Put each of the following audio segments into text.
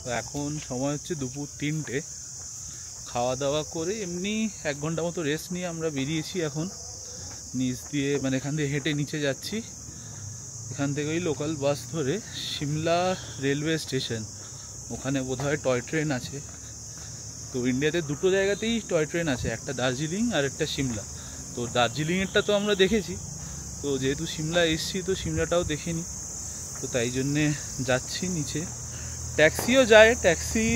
তো এখন সময় হচ্ছে দুপুর 3টে। খাওয়া দাওয়া করে এমনি 1 ঘন্টা মতো রেস্ট নিয়ে আমরা বেরিয়েছি এখন নিচ দিয়ে, মানে এখান থেকে হেঁটে নিচে যাচ্ছি। এখান থেকে ওই লোকাল বাস ধরে সিমলা রেলওয়ে স্টেশন, ওখানে বোধহয় টয় ট্রেন আছে। তো ইন্ডিয়াতে দুটো জায়গাতেই টয় ট্রেন আছে, একটা দার্জিলিং আর একটা সিমলা। তো দার্জিলিংয়েরটা তো আমরা দেখেছি, তো যেহেতু সিমলা এসছি তো সিমলাটাও দেখে নিই। তো তাই জন্যে যাচ্ছি নিচে। ট্যাক্সিও যায়, ট্যাক্সি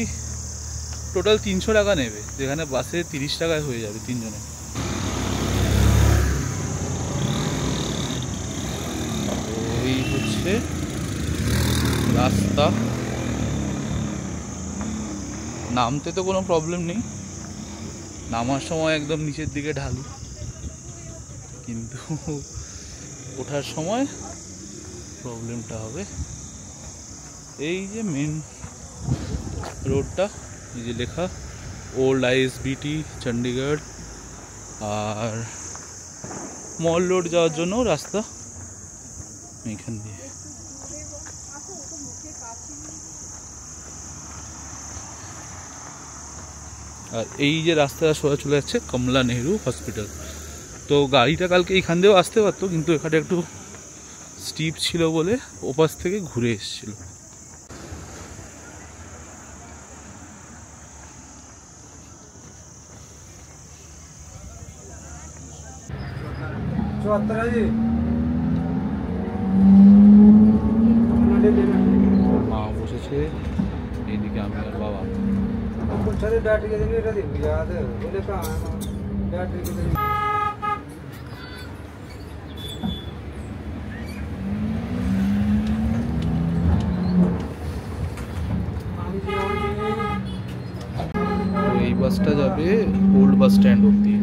টোটাল 300 টাকা নেবে, যেখানে বাসে 30 টাকায় হয়ে যাবে 3 জনে। এই হচ্ছে রাস্তা, নামতে তো কোনো প্রবলেম নেই, নামার সময় একদম নিচের দিকে ঢালু, কিন্তু ওঠার সময় প্রবলেমটা হবে। এই যে মেন রোডটা, এই যে লেখা ওল্ড ISBT চণ্ডীগড়, আর মল রোড যাওয়ার জন্য রাস্তা এইখান দিয়ে। আর এই যে রাস্তাটা সোজা চলে যাচ্ছে কমলা নেহরু হসপিটাল। তো গাড়িটা কালকে এইখান দিয়েও আসতে পারতো, কিন্তু এখানে একটু স্টিপ ছিল বলে ওপাশ থেকে ঘুরে এসেছিল। মা বসেছে এইদিকে, আমি আর বাবা। এই বাসটা যাবে ওল্ড বাস স্ট্যান্ড অব্দি।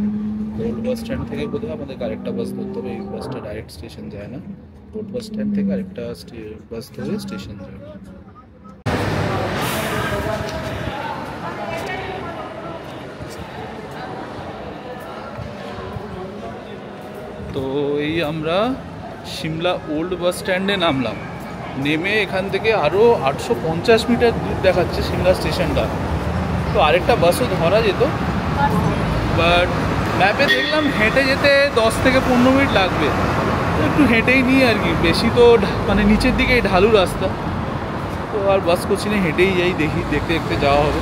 ওল্ড বাস স্ট্যান্ড থেকে বোধহয় আমাদের আরেকটা বাস ধরতে হবে, এই বাসটা ডাইরেক্ট স্টেশন যায় না। ওল্ড বাস স্ট্যান্ড থেকে আরেকটা বাস ধরে স্টেশন যাবে। তো এই আমরা সিমলা ওল্ড বাস স্ট্যান্ডে নামলাম, নেমে এখান থেকে আরও 850 মিটার দূর দেখাচ্ছে সিমলা স্টেশনটা। তো আরেকটা বাসও ধরা যেত, বাট ম্যাপে দেখলাম হেঁটে যেতে 10 থেকে 15 মিনিট লাগবে। একটু হেঁটেই নিই আর কি, বেশি তো মানে নিচের দিকে ঢালু রাস্তা, তো আর বাস করছি না, হেঁটেই যাই, দেখি দেখতে দেখতে যাওয়া হবে।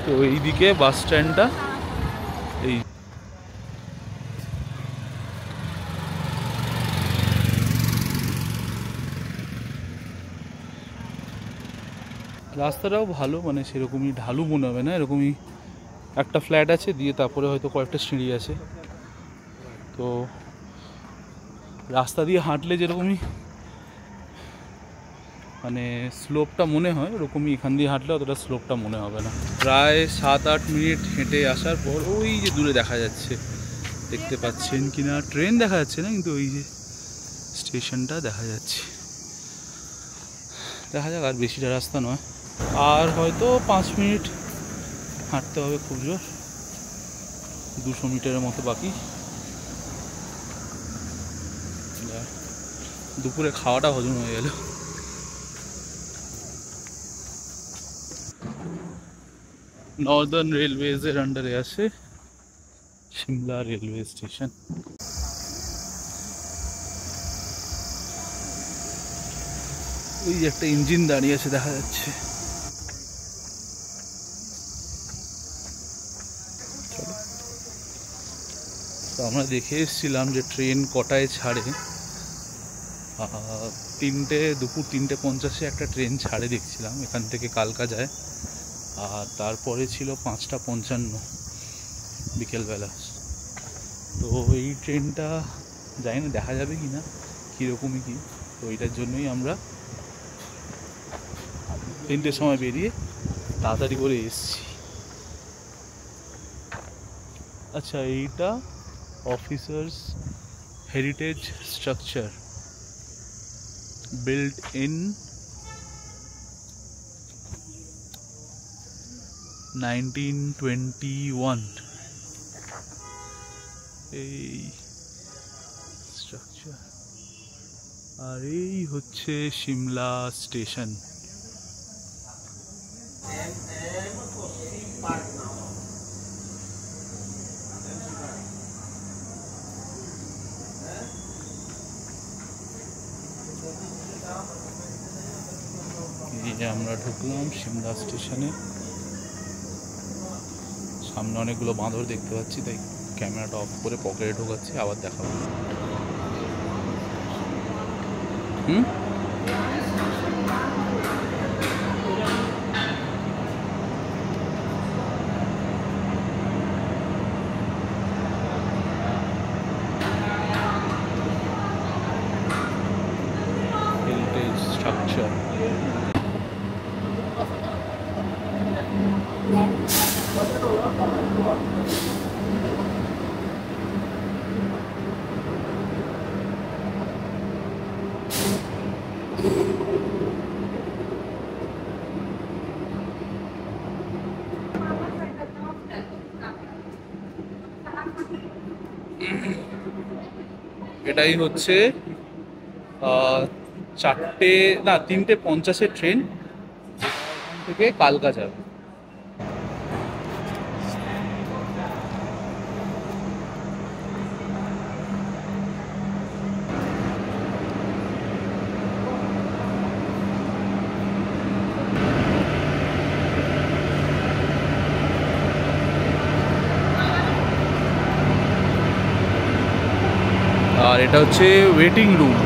তো এইদিকে বাস স্ট্যান্ডটা, এই রাস্তাটাও ভালো, মানে সেরকমই ঢালু মনে হবে না, এরকমই একটা ফ্ল্যাট আছে দিয়ে তারপরে হয়তো কয়েকটা সিঁড়ি আছে। তো রাস্তা দিয়ে হাঁটলে যেরকমই মানে স্লোপটা মনে হয়, ওরকমই এখান দিয়ে হাঁটলে অতটা স্লোপটা মনে হবে না। প্রায় 7-8 মিনিট হেঁটে আসার পর ওই যে দূরে দেখা যাচ্ছে, দেখতে পাচ্ছেন কি না ট্রেন দেখা যাচ্ছে না, কিন্তু ওই যে স্টেশনটা দেখা যাচ্ছে। দেখা যাক, আর বেশিটা রাস্তা নয়, আর হয়তো 5 মিনিট হাঁটতে হবে খুব জোর, 200 মিটারের মতো বাকি। দুপুরে খাওয়াটা হজম হয়ে গেল। নর্দার্ন রেলওয়েজের আন্ডারে আছে সিমলা রেলওয়ে স্টেশন। ওই একটা ইঞ্জিন দাঁড়িয়ে আছে দেখা যাচ্ছে। তো আমরা দেখে এসেছিলাম যে ট্রেন কটায় ছাড়ে। দুপুর 3:50 একটা ট্রেন ছাড়ে দেখছিলাম, এখান থেকে কালকা যায়। আর তারপরে ছিল 5:55 বিকেলবেলা। তো এই ট্রেনটা জানি না দেখা যাবে কি না, কীরকমই কি। তো এইটার জন্যই আমরা 3টের সময় বেরিয়ে তাড়াতাড়ি করে এসছি। আচ্ছা, এইটা officers heritage structure, built in 1921। এই স্ট্রাকচার, আর এই হচ্ছে সিমলা স্টেশন। এই যে আমরা ঢুকলাম সিমলা স্টেশনে। সামনে অনেকগুলো বাঁদর দেখতে পাচ্ছি, তাই ক্যামেরাটা অফ করে পকেটে ঢোকাচ্ছি, আবার দেখাবো। Heritage structure. এটাই হচ্ছে 3:50 ট্রেন, এখান থেকে কালকা যাবে। আর এটা হচ্ছে ওয়েটিং রুম।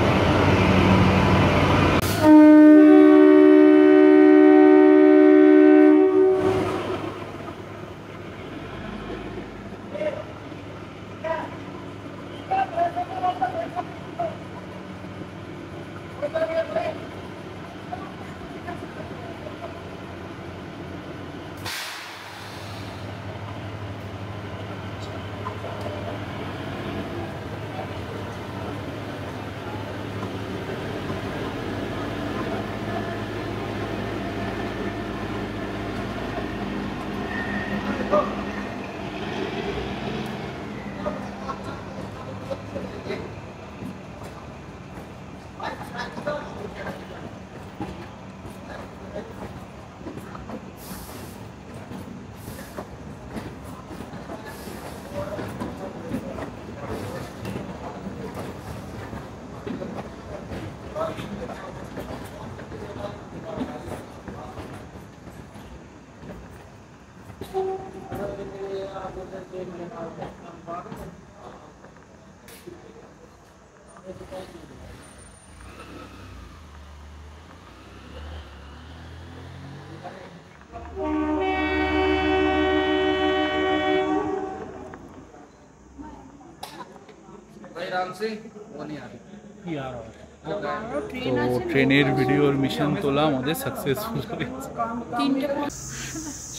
তো ট্রেনের ভিডিওর মিশন তোলা আমাদের সাকসেসফুল হয়েছে।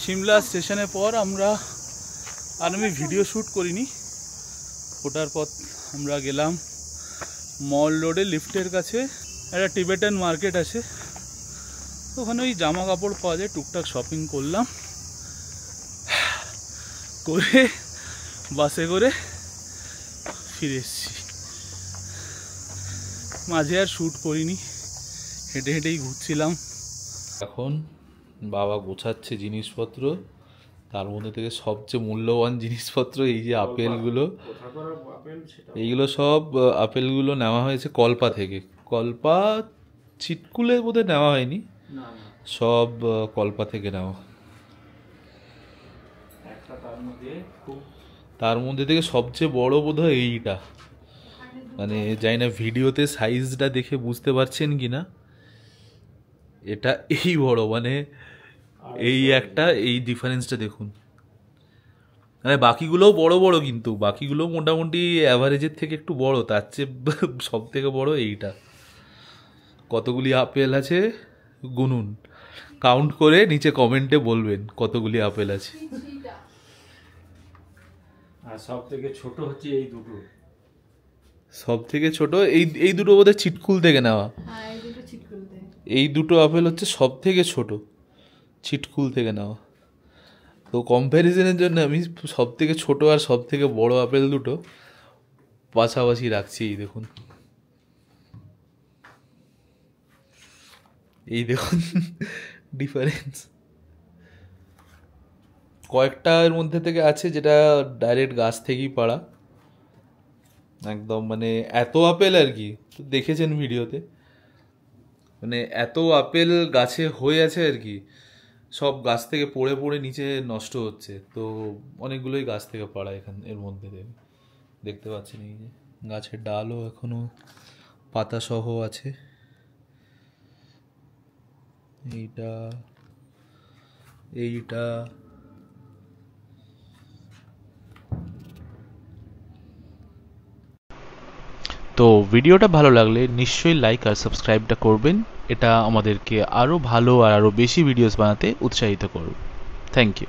সিমলা স্টেশনের পর আমি ভিডিও শ্যুট করিনি। ওটার পর আমরা গেলাম মল রোডে লিফটের কাছে একটা টিবেটান মার্কেট আছে, ওখানে ওই জামা কাপড় পাওয়া যায়, টুকটাক শপিং করলাম, করে বাসে করে ফিরে এসেছি। মাঝে আর শ্যুট করিনি, হেঁটে হেঁটেই ঘুরছিলাম। এখন বাবা গোছাচ্ছে জিনিসপত্র, তার মধ্যে থেকে সবচেয়ে মূল্যবান জিনিসপত্র এই যে আপেলগুলো, এইগুলো সব আপেলগুলো নেওয়া হয়েছে কল্পা থেকে। কল্পা চিটকুলে বোধহয় নেওয়া হয়নি, সব কল্পা থেকে নেওয়া। তার মধ্যে থেকে সবচেয়ে বড় বোধহয় এইটা, মানে জানি না ভিডিওতে সাইজটা দেখে বুঝতে পারছেন কি না, এটা এই বড়, মানে এই একটা, এই ডিফারেন্সটা দেখুন। মানে বাকিগুলোও বড় বড়, কিন্তু বাকিগুলো মোটামুটি অ্যাভারেজের থেকে একটু বড়, তার চেয়ে সব থেকে বড় এইটা। কতগুলি আপেল আছে গুনুন, কাউন্ট করে নিচে কমেন্টে বলবেন কতগুলি আপেল আছে। আর সব থেকে ছোট হচ্ছে এই দুটো, সব থেকে ছোট এই দুটো বোধহয় চিটকুল থেকে নেওয়া। এই দুটো আপেল হচ্ছে সব থেকে ছোট, চিটকুল থেকে নেওয়া। তো কম্প্যারিজনের জন্য আমি সব থেকে ছোট আর সব থেকে বড় আপেল দুটো পাশাপাশি রাখছি। এই দেখুন, এই দেখুন ডিফারেন্স। কয়েকটা এর মধ্যে থেকে আছে যেটা ডাইরেক্ট গাছ থেকেই পাড়া, একদম মানে এত আপেল আর কি, তো দেখেছেন ভিডিওতে, মানে এত আপেল গাছে হয়ে আছে আর কি, সব গাছ থেকে পড়ে পড়ে নিচে নষ্ট হচ্ছে। তো অনেকগুলোই গাছ থেকে পাড়া এর মধ্যে থেকে দেখতে পাচ্ছেন, এই যে গাছের ডালও এখনো পাতা সহ আছে। এইটা এইটা তো ভিডিওটা ভালো লাগলে নিশ্চয়ই লাইক আর সাবস্ক্রাইবটা করবেন, এটা আমাদেরকে আরও ভালো আর আরও বেশি ভিডিওস বানাতে উৎসাহিত করবে। Thank you.